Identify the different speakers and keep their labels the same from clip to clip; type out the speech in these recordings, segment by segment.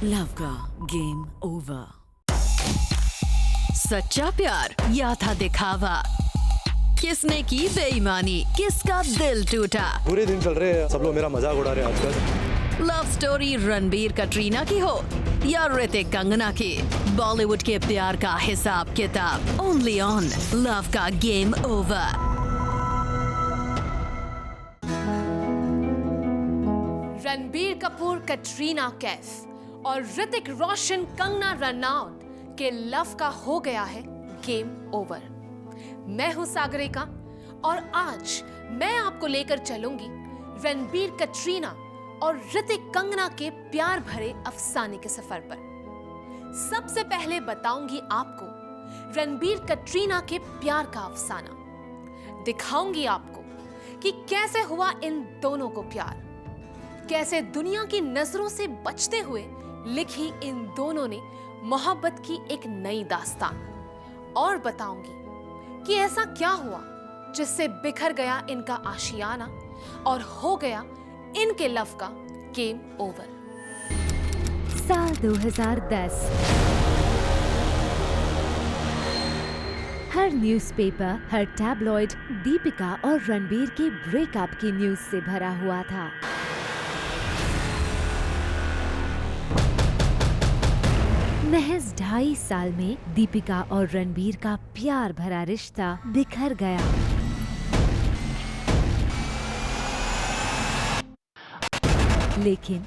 Speaker 1: Love का game over.
Speaker 2: सच्चा प्यार या था दिखावा? किसने की बेईमानी? किसका दिल टूटा?
Speaker 3: पूरे दिन चल रहे हैं, सब लोग मेरा मजाक उड़ा रहे हैं आजकल।
Speaker 2: लव स्टोरी रणबीर कटरीना की हो या ऋतिक कंगना की, बॉलीवुड के प्यार का हिसाब किताब ओनली ऑन लव का गेम ओवर।
Speaker 4: रणबीर कपूर, कटरीना कैफ और ऋतिक रोशन, कंगना रनौत के लव का हो गया है गेम ओवर। मैं हूं सागरिका और आज मैं आपको लेकर चलूंगी रणबीर, कटरीना और ऋतिक कंगना के प्यार भरे अफसाने के सफर पर। सबसे पहले बताऊंगी आपको रणबीर कटरीना के प्यार का अफसाना। दिखाऊंगी आपको कि कैसे हुआ इन दोनों को प्यार, कैसे दुनिया की नजरों से बचते हुए लिखी इन दोनों ने मोहब्बत की एक नई दास्तान। और बताऊंगी कि ऐसा क्या हुआ जिससे बिखर गया इनका आशियाना और हो गया इनके लव का गेम ओवर।
Speaker 5: साल 2010। हर न्यूज़पेपर, हर टैबलॉइड दीपिका और रणबीर के ब्रेकअप की न्यूज से भरा हुआ था। महज 2.5 साल में दीपिका और रणबीर का प्यार भरा रिश्ता बिखर गया। लेकिन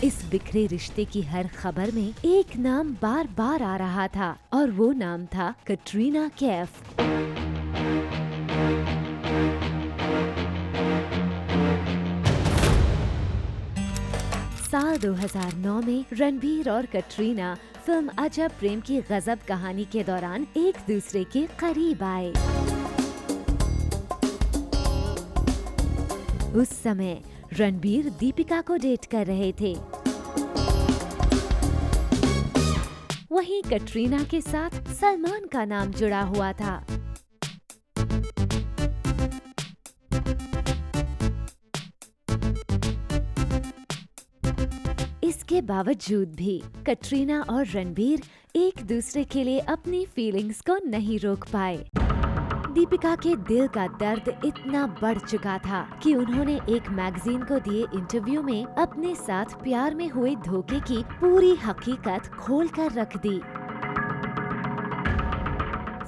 Speaker 5: इस बिखरे रिश्ते की हर खबर में एक नाम बार बार आ रहा था और वो नाम था कटरीना कैफ। साल 2009 में रणबीर और कटरीना फिल्म अजब प्रेम की गजब कहानी के दौरान एक दूसरे के करीब आए। उस समय रणबीर दीपिका को डेट कर रहे थे। वहीं कटरीना के साथ सलमान का नाम जुड़ा हुआ था। इसके बावजूद भी कटरीना और रणबीर एक दूसरे के लिए अपनी फीलिंग्स को नहीं रोक पाए। दीपिका के दिल का दर्द इतना बढ़ चुका था कि उन्होंने एक मैगजीन को दिए इंटरव्यू में अपने साथ प्यार में हुए धोखे की पूरी हकीकत खोल कर रख दी।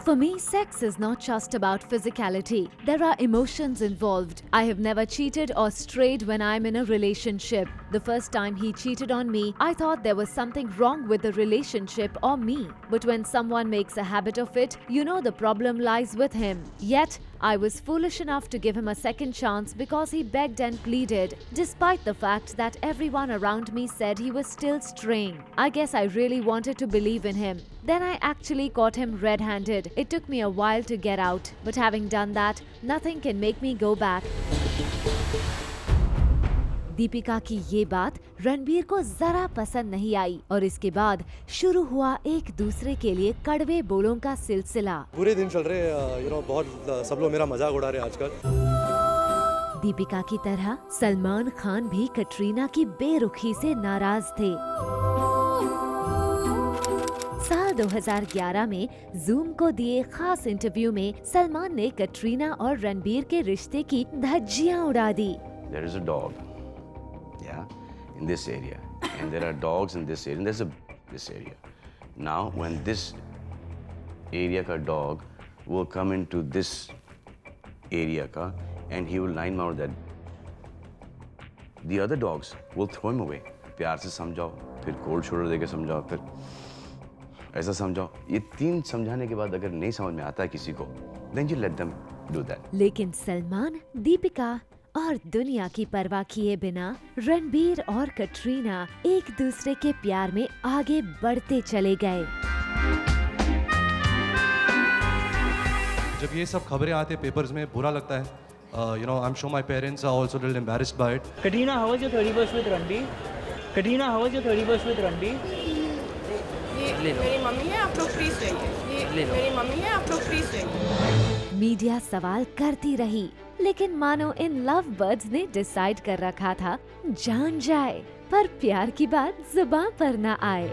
Speaker 5: For me, sex is not just about physicality. There are emotions involved. I have never cheated or strayed when I'm in a relationship. The first time he cheated on me, I thought there was something wrong with the relationship or me. But when someone makes a habit of it, you know the problem lies with him. Yet, I was foolish enough to give him a second chance because he begged and pleaded, despite the fact that everyone around me said he was still straying. I guess I really wanted to believe in him. Then I actually caught him red-handed. It took me a while to get out, but having done that, nothing can make me go back. Deepika की ये बात रणबीर को जरा पसंद नहीं आई और इसके बाद शुरू हुआ एक दूसरे के लिए कड़वे बोलों का सिलसिला।
Speaker 3: पूरे दिन चल रहे हैं, बहुत सब लोग मेरा मजाक उड़ा रहे हैं आजकल।
Speaker 5: दीपिका की तरह सलमान खान भी कटरीना की बेरुखी से नाराज थे। साल 2011 में जूम को दिए खास इंटरव्यू में सलमान ने कटरीना और रणबीर के रिश्ते की धज्जियां उड़ा दी।
Speaker 6: There is a dog, yeah, in this area, and there are dogs in this area, and there's this area. Now, when this area ka dog will come into this area ka, and he will line mount that, the other dogs will throw him away. प्यार से समझाओ, फिर cold shoulder देके समझाओ, फिर ऐसा समझाओ। ये 3 समझाने के बाद अगर नहीं समझ में आता है किसी को, then you let them do that.
Speaker 5: लेकिन सलमान, दीपिका और दुनिया की परवाह किए बिना रणबीर और कटरीना एक दूसरे के प्यार में आगे बढ़ते चले गए।
Speaker 3: जब ये सब खबरें आते पेपर्स में बुरा लगता है। I'm sure my parents are also a little embarrassed by it.
Speaker 7: Katrina, how was your 31st with Ranbir? Katrina, how was your 31st with Ranbir?
Speaker 8: ये मेरी मम्मी है, आप लोग प्लीज रहिए। ये मेरी मम्मी है, आप लोग प्लीज रहिए।
Speaker 5: मीडिया सवाल करती रही लेकिन मानो इन लव बर्ड्स ने डिसाइड कर रखा था जान जाए पर प्यार की बात जुबान पर न आए।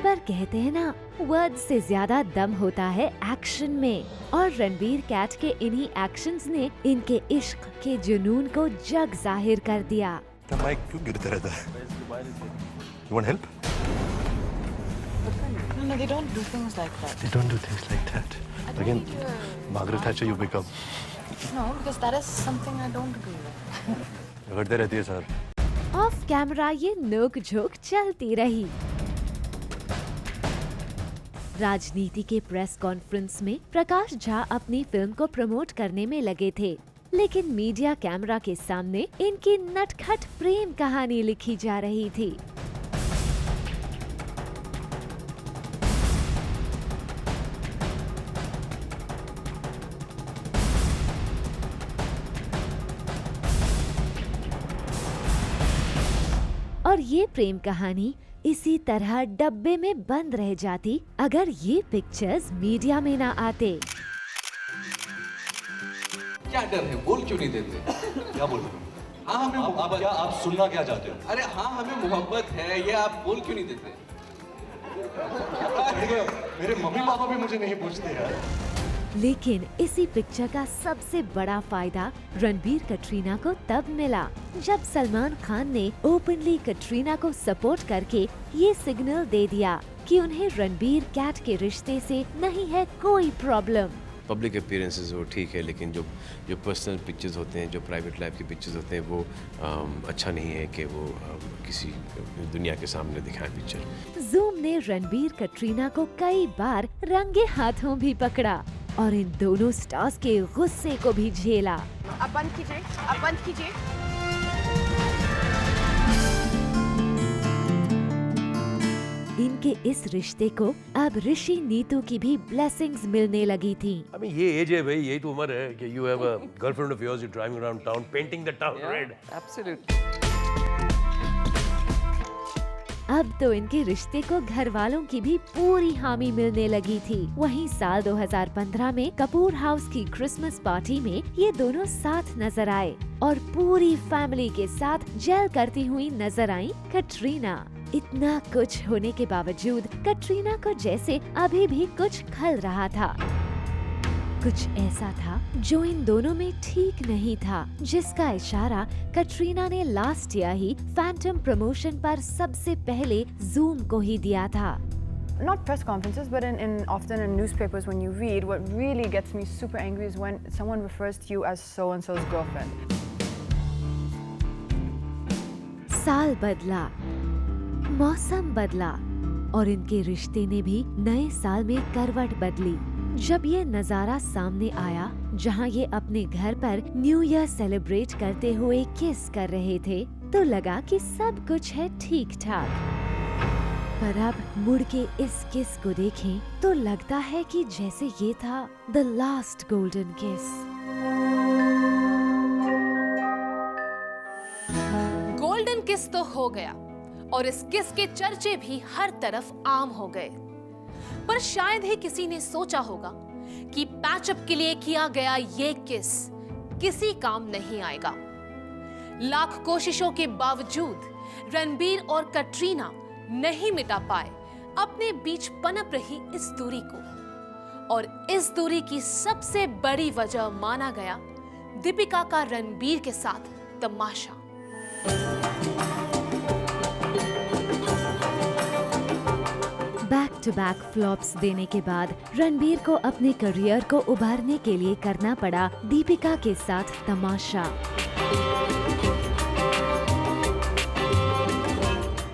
Speaker 5: पर कहते हैं ना, वर्ड से ज्यादा दम होता है एक्शन में, और रणबीर कैट के इन्हीं एक्शंस ने इनके इश्क के जुनून को जग जाहिर कर दिया।
Speaker 9: माइक क्यों गिरता रहता है? You want help?
Speaker 8: No, they don't do things like that.
Speaker 9: They don't do things like that. Again, Margaret Thatcher you become.
Speaker 8: No, because that is something I don't agree with.
Speaker 9: झगड़ते रहती है sir.
Speaker 5: Of camera ये नोक झोंक चलती रही। राजनीति के प्रेस कॉन्फ्रेंस में प्रकाश झा अपनी फिल्म को प्रमोट करने में लगे थे, लेकिन मीडिया कैमरा के सामने इनकी नटखट प्रेम कहानी लिखी जा रही थी। और ये प्रेम कहानी इसी तरह डब्बे में बंद रह जाती अगर ये पिक्चर्स मीडिया में ना आते।
Speaker 10: क्या डर है, बोल क्यों नहीं देते?
Speaker 3: क्या बोल रहे हो?
Speaker 10: हाँ हमें मोहब्बत,
Speaker 3: आप सुनना क्या चाहते हो?
Speaker 10: अरे हाँ हमें मोहब्बत है, ये आप बोल क्यों नहीं देते?
Speaker 3: मेरे मम्मी पापा भी मुझे नहीं पूछते यार।
Speaker 5: लेकिन इसी पिक्चर का सबसे बड़ा फायदा रणबीर कटरीना को तब मिला जब सलमान खान ने ओपनली कटरीना को सपोर्ट करके ये सिग्नल दे दिया कि उन्हें रणबीर कैट के रिश्ते से नहीं है कोई प्रॉब्लम।
Speaker 6: पब्लिक अपीयरेंसेस वो ठीक है, लेकिन जो पर्सनल पिक्चर्स होते हैं, जो प्राइवेट लाइफ के पिक्चर्स होते हैं, वो अच्छा नहीं है कि वो किसी दुनिया के सामने दिखाएं पिक्चर।
Speaker 5: जूम ने रणबीर कटरीना को कई बार रंगे हाथों भी पकड़ा और इन दोनों स्टार्स के गुस्से को भी झेला।
Speaker 8: आप बंद कीजिए, आप बंद कीजिए।
Speaker 5: इनके इस रिश्ते को अब ऋषि नीतू की भी ब्लेसिंग्स मिलने लगी थी।
Speaker 9: I mean, ये एज है भाई, यही तो उम्र है कि you have a girlfriend of yours, you're driving around town, painting the town red.
Speaker 10: Absolutely.
Speaker 5: अब तो इनके रिश्ते को घर वालों की भी पूरी हामी मिलने लगी थी। वहीं साल 2015 में कपूर हाउस की क्रिसमस पार्टी में ये दोनों साथ नजर आए और पूरी फैमिली के साथ जेल करती हुई नजर आई कटरीना। इतना कुछ होने के बावजूद कटरीना को जैसे अभी भी कुछ खल रहा था। कुछ ऐसा था जो इन दोनों में ठीक नहीं था, जिसका इशारा कटरीना ने लास्ट ईयर ही फैंटम प्रमोशन पर सबसे पहले जूम को ही दिया था।
Speaker 8: Not press conferences, but often in newspapers when you read, what really gets me super angry is when someone refers to you as so-and-so's girlfriend.
Speaker 5: साल बदला, मौसम बदला और इनके रिश्ते ने भी नए साल में करवट बदली जब ये नजारा सामने आया जहां ये अपने घर पर न्यू ईयर सेलिब्रेट करते हुए किस कर रहे थे, तो लगा कि सब कुछ है ठीक ठाक। पर अब मुड़ के इस किस को देखें तो लगता है कि जैसे ये था द लास्ट गोल्डन किस।
Speaker 4: गोल्डन किस तो हो गया और इस किस के चर्चे भी हर तरफ आम हो गए, पर शायद ही किसी ने सोचा होगा कि पैचअप के लिए किया गया ये किस किसी काम नहीं आएगा। लाख कोशिशों के बावजूद रणबीर और कटरीना नहीं मिटा पाए अपने बीच पनप रही इस दूरी को, और इस दूरी की सबसे बड़ी वजह माना गया दीपिका का रणबीर के साथ तमाशा।
Speaker 5: बैक टू बैक फ्लॉप्स देने के बाद रणबीर को अपने करियर को उभारने के लिए करना पड़ा दीपिका के साथ तमाशा।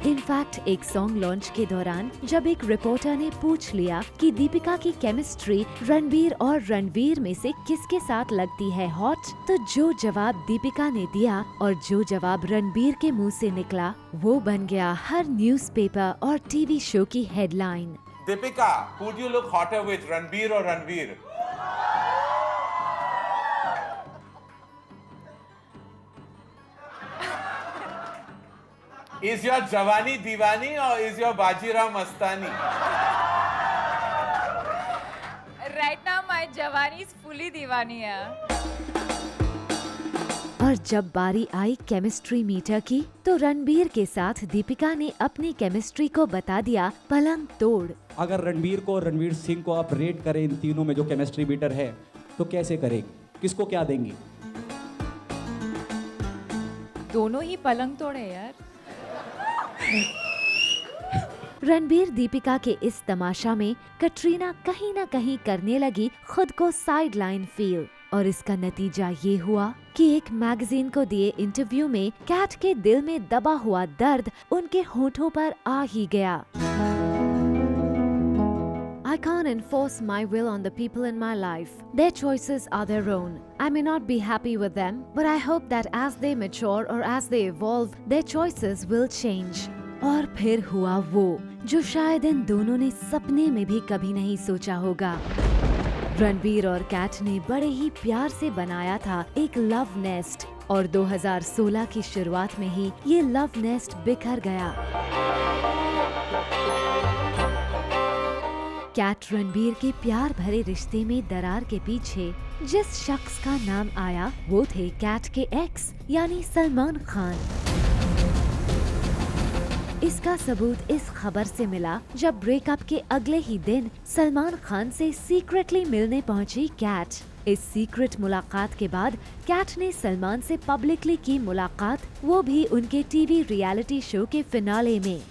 Speaker 5: इनफैक्ट एक सॉन्ग लॉन्च के दौरान जब एक रिपोर्टर ने पूछ लिया कि दीपिका की केमिस्ट्री रणबीर और रणवीर में से किसके साथ लगती है हॉट, तो जो जवाब दीपिका ने दिया और जो जवाब रणबीर के मुंह से निकला वो बन गया हर न्यूज़पेपर और टीवी शो की headline.
Speaker 11: Deepika, who do you look hotter with, Ranbir और Ranveer? Is your Jawani Diwani or is your Bajirao Mastani?
Speaker 12: Right now my Jawani is fully Diwani.
Speaker 5: और जब बारी आई केमिस्ट्री मीटर की, तो रणबीर के साथ दीपिका ने अपनी केमिस्ट्री को बता दिया पलंग तोड़।
Speaker 12: अगर रणबीर को और रणवीर सिंह को आप रेट करें इन तीनों में जो केमिस्ट्री मीटर है, तो कैसे करेंगे, किसको क्या देंगी?
Speaker 13: दोनों ही पलंग तोड़े यार।
Speaker 5: रणबीर दीपिका के इस तमाशा में कटरीना कहीं न कहीं करने लगी खुद को साइडलाइन फील, और इसका नतीजा ये हुआ कि एक मैगजीन को दिए इंटरव्यू में कैट के दिल में दबा हुआ दर्द उनके होठों पर आ ही गया। I can't enforce my will on the people in my life. Their choices are their own. I may not be happy with them, but I hope that as they mature or as they evolve, their choices will change. और फिर हुआ वो जो शायद इन दोनों ने सपने में भी कभी नहीं सोचा होगा। रणबीर और कैट ने बड़े ही प्यार से बनाया था एक लव नेस्ट, और 2016 की शुरुआत में ही ये लव नेस्ट बिखर गया। कैट रणबीर के प्यार भरे रिश्ते में दरार के पीछे जिस शख्स का नाम आया वो थे कैट के एक्स यानी सलमान खान। इसका सबूत इस खबर से मिला जब ब्रेकअप के अगले ही दिन सलमान खान से सीक्रेटली मिलने पहुंची कैट। इस सीक्रेट मुलाकात के बाद कैट ने सलमान से पब्लिकली की मुलाकात, वो भी उनके टीवी रियलिटी शो के फिनाले में।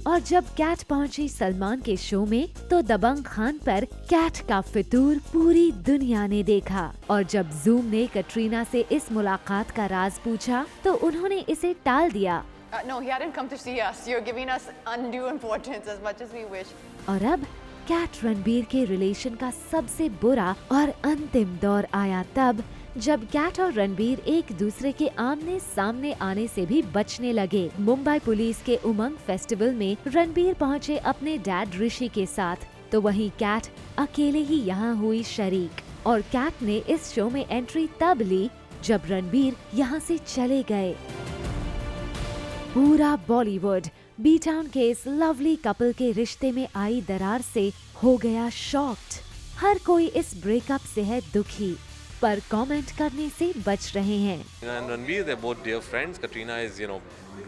Speaker 5: और जब कैट पहुंची सलमान के शो में तो दबंग खान पर कैट का फितूर पूरी दुनिया ने देखा। और जब जूम ने कटरीना से इस मुलाकात का राज पूछा तो उन्होंने इसे टाल दिया।
Speaker 8: No, he hadn't come to see us. You're giving us undue importance as much as we wish.
Speaker 5: और अब कैट रणबीर के रिलेशन का सबसे बुरा और अंतिम दौर आया तब जब कैट और रणबीर एक दूसरे के आमने सामने आने से भी बचने लगे। मुंबई पुलिस के उमंग फेस्टिवल में रणबीर पहुंचे अपने डैड ऋषि के साथ, तो वहीं कैट अकेले ही यहाँ हुई शरीक। और कैट ने इस शो में एंट्री तब ली जब रणबीर यहाँ से चले गए। पूरा बॉलीवुड बी टाउन के इस लवली कपल के रिश्ते में आई दरार से हो गया शॉक्ड। हर कोई इस ब्रेकअप से है दुखी, पर कमेंट करने से बच रहे हैं।
Speaker 14: And Ranveer, they're both dear friends. Katrina is,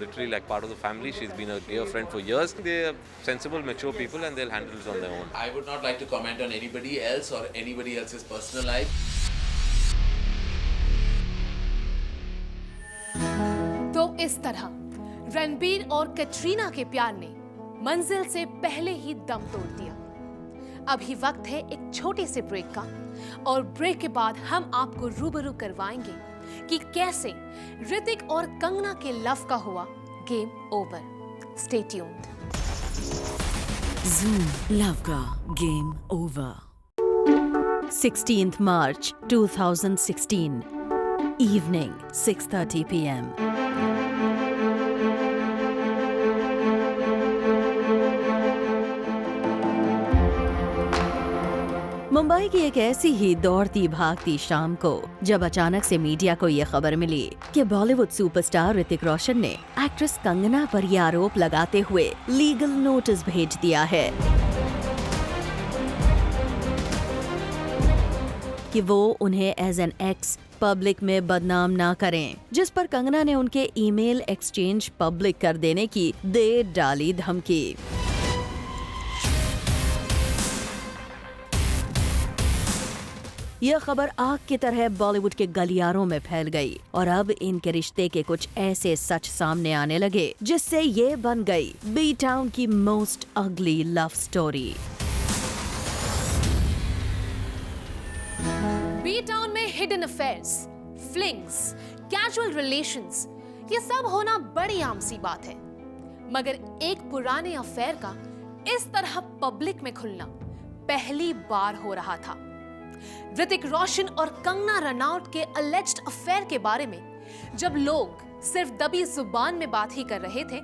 Speaker 14: literally like part of the family. She's been a dear friend for years. They're sensible, mature people, and they'll handle it on their own.
Speaker 10: I would not like to comment on anybody else or anybody else's personal life.
Speaker 4: तो इस तरह रणबीर और कटरीना के प्यार ने मंजिल से पहले ही दम तोड़ दिया। अभी वक्त है एक छोटे से ब्रेक का, और ब्रेक के बाद हम आपको रूबरू करवाएंगे कि कैसे ऋतिक और कंगना के लव का हुआ game over. Stay tuned.
Speaker 1: Zoom Love Ka Game Over.
Speaker 2: 16th March 2016, evening 6:30 p.m. Mumbai की एक ऐसी ही दौड़ती भागती शाम को जब अचानक से मीडिया को ये खबर मिली कि बॉलीवुड सुपरस्टार ऋतिक रोशन ने एक्ट्रेस कंगना पर ये आरोप लगाते हुए लीगल नोटिस भेज दिया है कि वो उन्हें एज एन एक्स पब्लिक में बदनाम ना करें, जिस पर कंगना ने उनके ईमेल एक्सचेंज पब्लिक कर देने की दे डाली धमकी। यह खबर आग की तरह बॉलीवुड के गलियारों में फैल गई और अब इनके रिश्ते के कुछ ऐसे सच सामने आने लगे जिससे ये बन गई बी टाउन की मोस्ट अगली लव स्टोरी।
Speaker 4: बी टाउन में hidden affairs, flings, casual relations, ये सब होना बड़ी आम सी बात है, मगर एक पुराने अफेयर का इस तरह पब्लिक में खुलना पहली बार हो रहा था। ऋतिक रोशन और कंगना रनौत के अलेज्ड अफेयर के बारे में जब लोग सिर्फ दबी जुबान में बात ही कर रहे थे,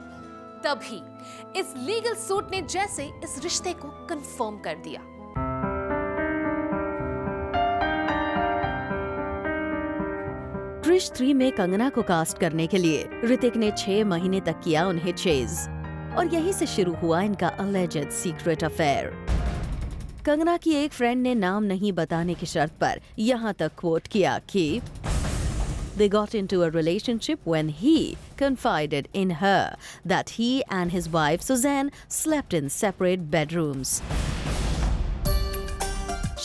Speaker 4: तभी इस लीगल सूट ने जैसे इस रिश्ते को कंफर्म कर दिया।
Speaker 2: क्रिश 3 में कंगना को कास्ट करने के लिए ऋतिक ने 6 महीने तक किया उन्हें चेज, और यहीं से शुरू हुआ इनका अलेज्ड सीक्रेट अफेयर। कंगना की एक फ्रेंड ने नाम नहीं बताने की शर्त पर यहाँ तक कोट किया कि They got into a relationship when he confided in her that he and his wife Suzanne slept in separate bedrooms.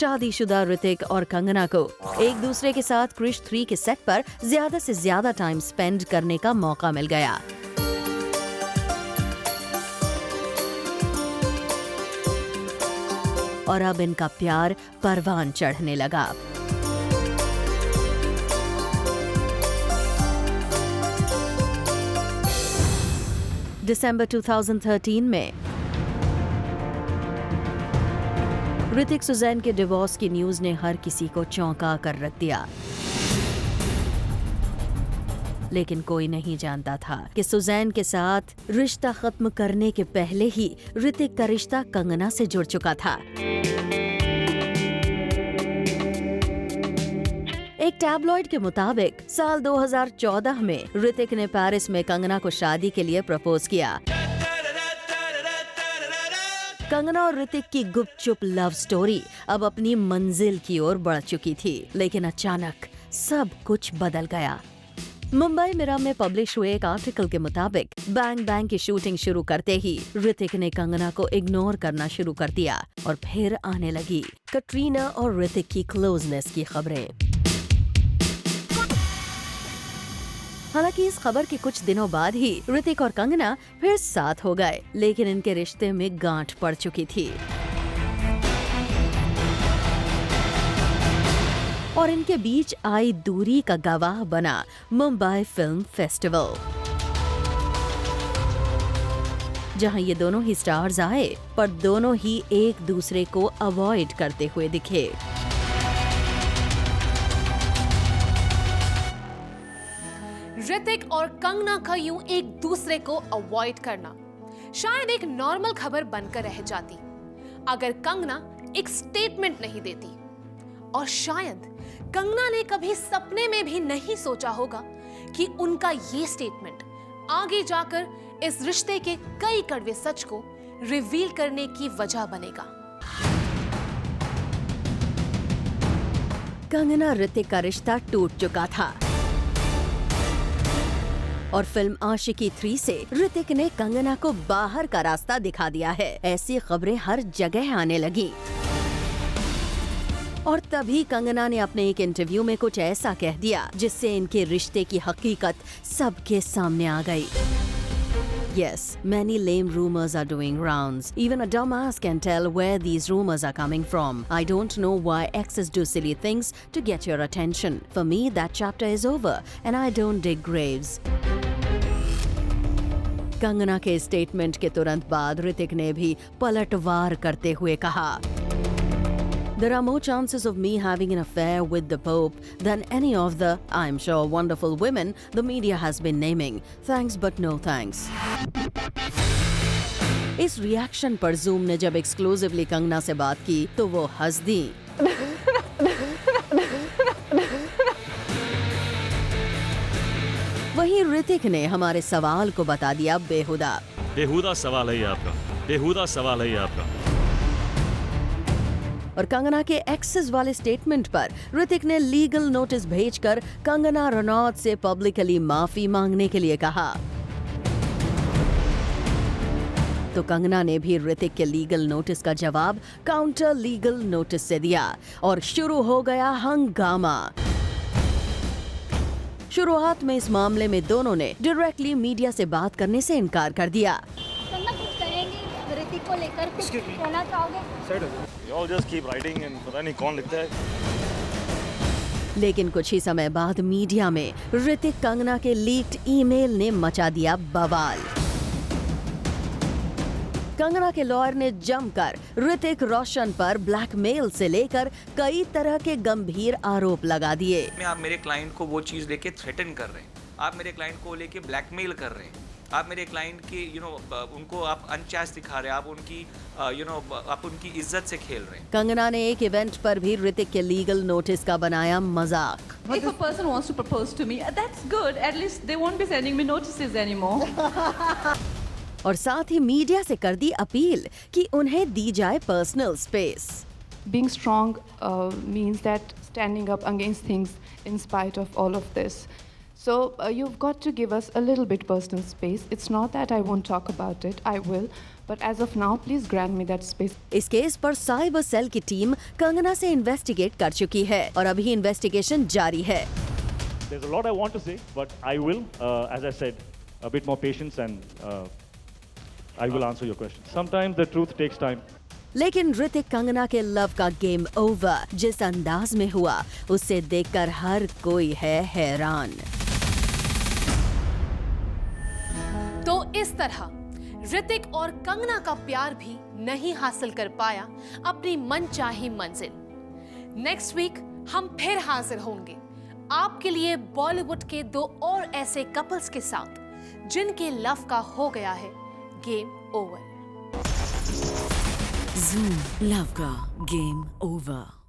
Speaker 2: शादीशुदा ऋतिक और कंगना को एक दूसरे के साथ क्रिश 3 के सेट पर ज्यादा से ज्यादा टाइम स्पेंड करने का मौका मिल गया। और अब इनका प्यार परवान चढ़ने लगा। दिसंबर 2013 में ऋतिक सुजैन के डिवोर्स की न्यूज ने हर किसी को चौंका कर रख दिया। लेकिन कोई नहीं जानता था कि सुजैन के साथ रिश्ता खत्म करने के पहले ही ऋतिक का रिश्ता कंगना से जुड़ चुका था। एक टैबलॉइड के मुताबिक साल 2014 में ऋतिक ने पेरिस में कंगना को शादी के लिए प्रपोज किया। कंगना और ऋतिक की गुपचुप लव स्टोरी अब अपनी मंजिल की ओर बढ़ चुकी थी, लेकिन अचानक सब कुछ बदल गया। मुंबई मिरर में पब्लिश हुए एक आर्टिकल के मुताबिक बैंग बैंग की शूटिंग शुरू करते ही ऋतिक ने कंगना को इग्नोर करना शुरू कर दिया और फिर आने लगी कटरीना और ऋतिक की क्लोजनेस की खबरें। हालांकि इस खबर के कुछ दिनों बाद ही ऋतिक और कंगना फिर साथ हो गए, लेकिन इनके रिश्ते में गांठ पड़ चुकी थी और इनके बीच आई दूरी का गवाह बना मुंबई फिल्म फेस्टिवल, जहां ये दोनों ही स्टार्स आए पर दोनों ही एक दूसरे को अवॉइड करते हुए दिखे।
Speaker 4: ऋतिक और कंगना का यूं एक दूसरे को अवॉइड करना शायद एक नॉर्मल खबर बनकर रह जाती अगर कंगना एक स्टेटमेंट नहीं देती, और शायद कंगना ने कभी सपने में भी नहीं सोचा होगा कि उनका ये स्टेटमेंट आगे जाकर इस रिश्ते के कई कड़वे सच को रिवील करने की वजह बनेगा।
Speaker 2: कंगना ऋतिक का रिश्ता टूट चुका था और फिल्म आशिकी 3 से ऋतिक ने कंगना को बाहर का रास्ता दिखा दिया है। ऐसी खबरें हर जगह आने लगी और तभी कंगना ने अपने एक इंटरव्यू में कुछ ऐसा कह दिया जिससे इनके रिश्ते की हकीकत सबके सामने आ गई। Yes, many lame rumors are doing rounds. Even a dumbass can tell where these rumors are coming from. I don't know why exes do silly things to get your attention. For me, that chapter is over and I don't dig graves. Kangana के statement के तुरंत बाद ऋतिक ने भी पलटवार करते हुए कहा, There are more chances of me having an affair with the Pope than any of the, I'm sure, wonderful women the media has been naming. Thanks but no thanks. इस रिएक्शन पर जूम ने जब exclusively Kangana से बात की तो वो हंस दी। वहीं ऋतिक ने हमारे सवाल को बता दिया बेहुदा।
Speaker 15: बेहुदा सवाल है ये आपका, बेहुदा सवाल है ये आपका।
Speaker 2: और कंगना के एक्सेस वाले स्टेटमेंट पर ऋतिक ने लीगल नोटिस भेजकर कंगना रनौत से पब्लिकली माफी मांगने के लिए कहा। तो कंगना ने भी ऋतिक के लीगल नोटिस का जवाब काउंटर लीगल नोटिस से दिया और शुरू हो गया हंगामा। शुरुआत में इस मामले में दोनों ने डायरेक्टली मीडिया से बात करने से इनकार कर दिया। ऋतिक को लेकर कुछ कहना चाहोगे?
Speaker 15: You all just keep writing and पता नहीं कौन लिखता है।
Speaker 2: लेकिन कुछ ही समय बाद मीडिया में ऋतिक कंगना के लीक्ड ईमेल ने मचा दिया बवाल। कंगना के लॉयर ने जमकर ऋतिक रोशन पर ब्लैकमेल से लेकर कई तरह के गंभीर आरोप लगा दिए।
Speaker 16: आप मेरे क्लाइंट को वो चीज लेके थ्रेटन कर रहे हैं, आप मेरे क्लाइंट को लेके ब्लैकमेल कर रहे हैं, आप मेरे क्लाइंट की उनको आप अनचास्ट दिखा रहे हैं, आप उनकी आप उनकी इज्जत से खेल रहे हैं।
Speaker 2: कंगना ने एक इवेंट पर भी ऋतिक के लीगल नोटिस का बनाया मजाक।
Speaker 17: If a person wants to propose to me, that's good. At least they won't be sending me notices anymore.
Speaker 2: और साथ ही मीडिया से कर दी अपील कि उन्हें दी जाए personal space.
Speaker 17: being strong means that standing up against things in spite of all of this. So you've got to give us a little bit personal space. It's not that I won't talk about it, I will. But as of now, please grant me that space.
Speaker 2: इस case पर cyber cell की team Kangana से investigate कर चुकी है और अभी investigation जारी है।
Speaker 15: There's a lot I want to say, but I will, as I said, a bit more patience and I will answer your question. Sometimes the truth takes time.
Speaker 2: लेकिन ऋतिक कंगना के लव का गेम ओवर जिस अंदाज में हुआ उससे देखकर हर कोई है हैरान।
Speaker 4: तो इस तरह ऋतिक और कंगना का प्यार भी नहीं हासिल कर पाया अपनी मनचाही मंजिल। नेक्स्ट वीक हम फिर हाजिर होंगे आपके लिए बॉलीवुड के 2 और ऐसे कपल्स के साथ जिनके लव का हो गया है game over.
Speaker 1: Zoom Love Ka Game Over.